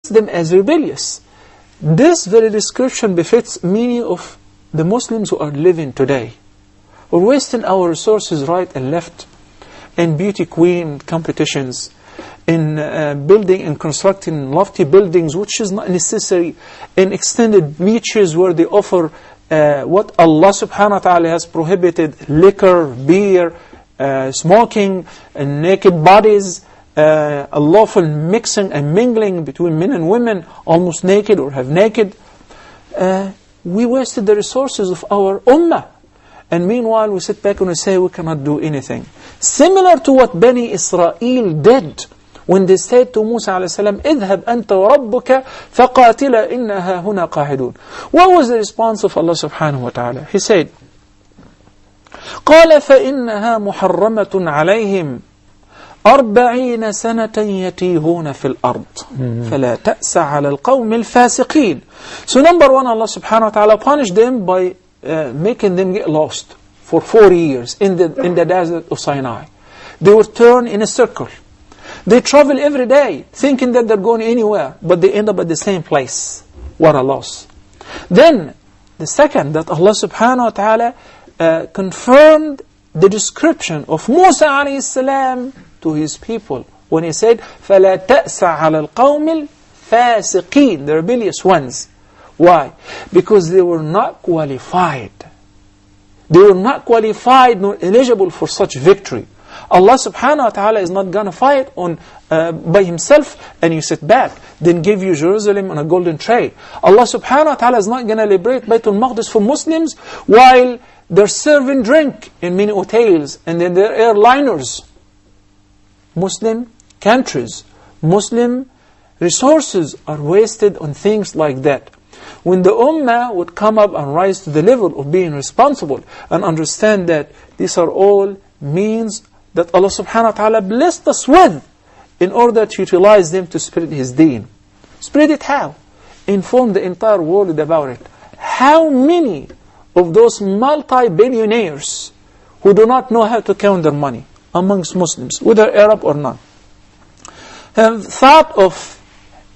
them as rebellious. This very description befits many of the Muslims who are living today. We're wasting our resources right and left in beauty queen competitions, in building and constructing lofty buildings, which is not necessary, in extended beaches where they offer what Allah subhanahu wa ta'ala has prohibited: liquor, beer, smoking, and naked bodies, unlawful mixing and mingling between men and women, almost naked or have naked. We wasted the resources of our ummah. And meanwhile, we sit back and we say we cannot do anything. Similar to what Bani Israel did when they said to Musa alayhi salam, اذهب أنت وربك فقاتلا إنها هنا قاعدون. What was the response of Allah subhanahu wa ta'ala? He said, قال فإنها محرمة عليهم 40 سنة يتيهون في الأرض فلا تأس على القوم الفاسقين. So number one, Allah subhanahu wa ta'ala punished them by making them get lost for 40 years in the desert of Sinai. They were turned in a circle. They travel every day thinking that they're going anywhere, but they end up at the same place. What a loss. Then the second, that Allah subhanahu wa ta'ala confirmed the description of Musa alayhi salam to his people when he said فَلَا تَأْسَ عَلَى الْقَوْمِ الْفَاسِقِينَ, the rebellious ones. Why? Because they were not qualified. They were not qualified nor eligible for such victory. Allah subhanahu wa ta'ala is not going to fight by himself and you sit back, then give you Jerusalem on a golden tray. Allah subhanahu wa ta'ala is not going to liberate Baytul Maqdis for Muslims while they're serving drink in many hotels and then they're airliners. Muslim countries, Muslim resources are wasted on things like that. When the Ummah would come up and rise to the level of being responsible and understand that these are all means that Allah subhanahu wa ta'ala blessed us with in order to utilize them to spread His deen. Spread it how? Inform the entire world about it. How many of those multi-billionaires who do not know how to count their money amongst Muslims, whether Arab or not, have thought of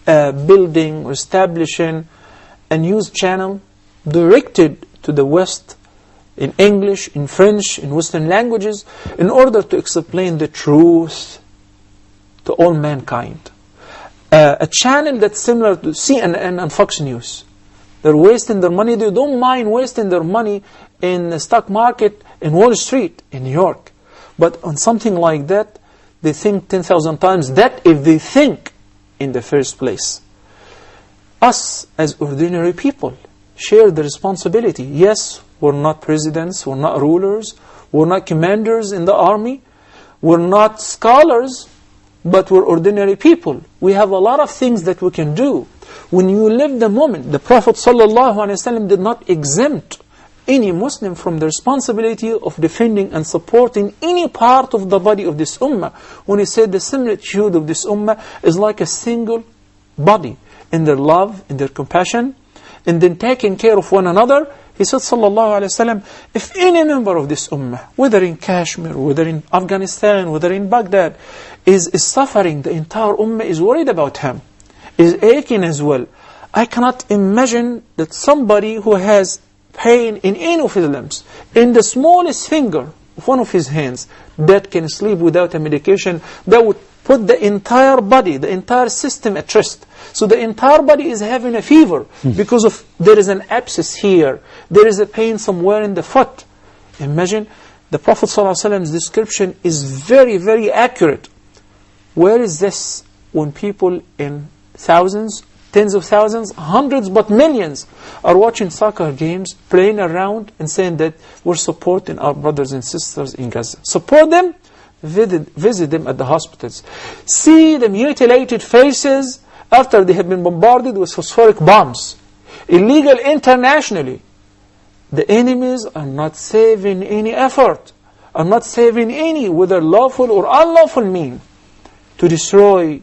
building or establishing a news channel directed to the West in English, in French, in Western languages, in order to explain the truth to all mankind. A channel that's similar to CNN and Fox News. They're wasting their money. They don't mind wasting their money in the stock market in Wall Street in New York. But on something like that, they think 10,000 times that if they think in the first place. Us as ordinary people share the responsibility. Yes, we're not presidents, we're not rulers, we're not commanders in the army, we're not scholars, but we're ordinary people. We have a lot of things that we can do. When you live the moment, the Prophet ﷺ did not exempt any Muslim from the responsibility of defending and supporting any part of the body of this ummah. When he said the similitude of this ummah is like a single body, in their love, in their compassion, and then taking care of one another. He said, sallallahu alayhi wasallam, if any member of this ummah, whether in Kashmir, whether in Afghanistan, whether in Baghdad, is suffering, the entire ummah is worried about him, is aching as well. I cannot imagine that somebody who has pain in any of his limbs, in the smallest finger of one of his hands, that can sleep without a medication, that would put the entire body, the entire system at rest. So the entire body is having a fever because of there is an abscess here, there is a pain somewhere in the foot. Imagine, the Prophet ﷺ's description is very, very accurate. Where is this when people in thousands, tens of thousands, hundreds, but millions are watching soccer games, playing around and saying that we're supporting our brothers and sisters in Gaza. Support them, visit them at the hospitals. See the mutilated faces after they have been bombarded with phosphoric bombs. Illegal internationally. The enemies are not saving any effort, are not saving any, whether lawful or unlawful mean, to destroy,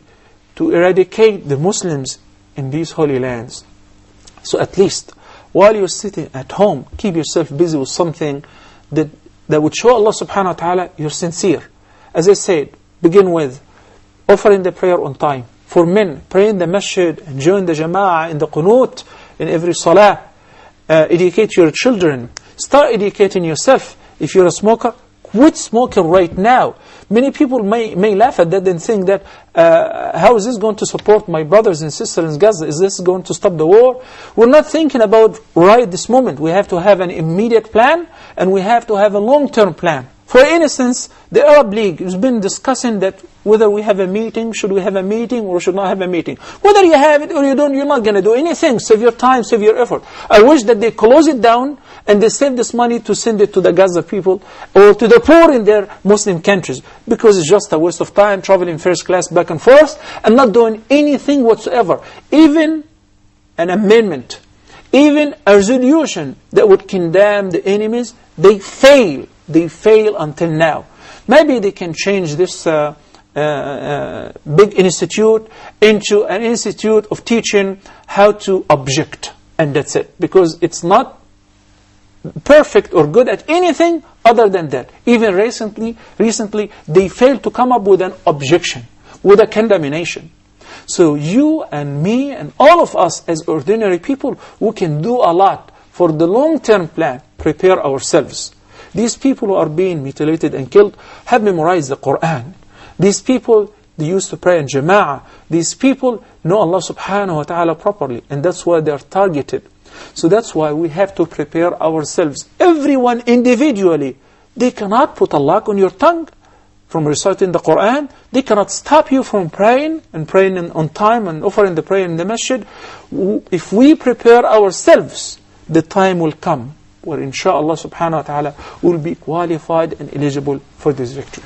to eradicate the Muslims in these holy lands. So at least, while you're sitting at home, keep yourself busy with something that would show Allah subhanahu wa ta'ala you're sincere. As I said, begin with offering the prayer on time. for men, pray in the masjid and join the jama'ah in the qunut, in every salah. Educate your children. Start educating yourself. If you're a smoker, quit smoking right now. Many people may laugh at that and think that how is this going to support my brothers and sisters in Gaza? Is this going to stop the war? We're not thinking about right this moment. We have to have an immediate plan, and we have to have a long-term plan. For instance, the Arab League has been discussing that whether we have a meeting, should we have a meeting or should not have a meeting. Whether you have it or you don't, you're not going to do anything. Save your time, save your effort. I wish that they close it down and they save this money to send it to the Gaza people or to the poor in their Muslim countries, because it's just a waste of time traveling first class back and forth and not doing anything whatsoever. Even an amendment, even a resolution that would condemn the enemies, they fail. They fail until now. Maybe they can change this big institute into an institute of teaching how to object, and that's it. Because it's not perfect or good at anything other than that. Even recently they failed to come up with an objection, with a condemnation. So you and me and all of us as ordinary people, we can do a lot for the long-term plan, prepare ourselves. These people who are being mutilated and killed have memorized the Quran. These people, they used to pray in jama'ah. These people know Allah subhanahu wa ta'ala properly, and that's why they are targeted. So that's why we have to prepare ourselves. Everyone individually. They cannot put a lock on your tongue from reciting the Quran. They cannot stop you from praying and praying on time and offering the prayer in the masjid. If we prepare ourselves, the time will come where inshallah subhanahu wa ta'ala will be qualified and eligible for this victory.